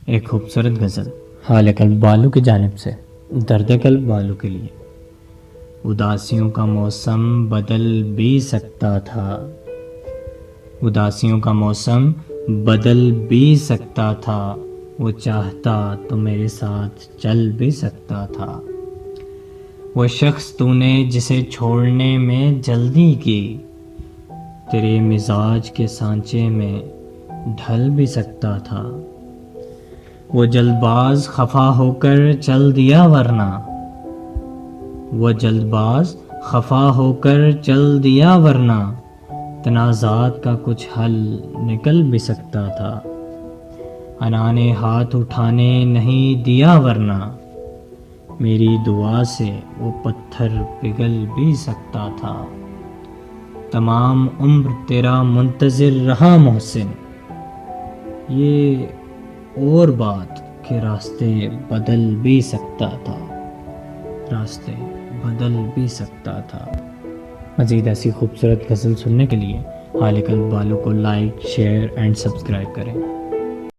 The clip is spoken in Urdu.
ایک خوبصورت غزل حال قلب والوں کی جانب سے درد قلب والوں کے لیے۔ اداسیوں کا موسم بدل بھی سکتا تھا، اداسیوں کا موسم بدل بھی سکتا تھا، وہ چاہتا تو میرے ساتھ چل بھی سکتا تھا۔ وہ شخص تو نے جسے چھوڑنے میں جلدی کی، تیرے مزاج کے سانچے میں ڈھل بھی سکتا تھا۔ وہ جلد باز خفا ہو کر چل دیا ورنہ، وہ جلد باز خفا ہو کر چل دیا ورنہ، تنازعات کا کچھ حل نکل بھی سکتا تھا۔ انا نے ہاتھ اٹھانے نہیں دیا ورنہ، میری دعا سے وہ پتھر پگھل بھی سکتا تھا۔ تمام عمر تیرا منتظر رہا محسن، یہ اور بات کہ راستے بدل بھی سکتا تھا، راستے بدل بھی سکتا تھا۔ مزید ایسی خوبصورت غزل سننے کے لیے حال قلب والوں کو لائک، شیئر اینڈ سبسکرائب کریں۔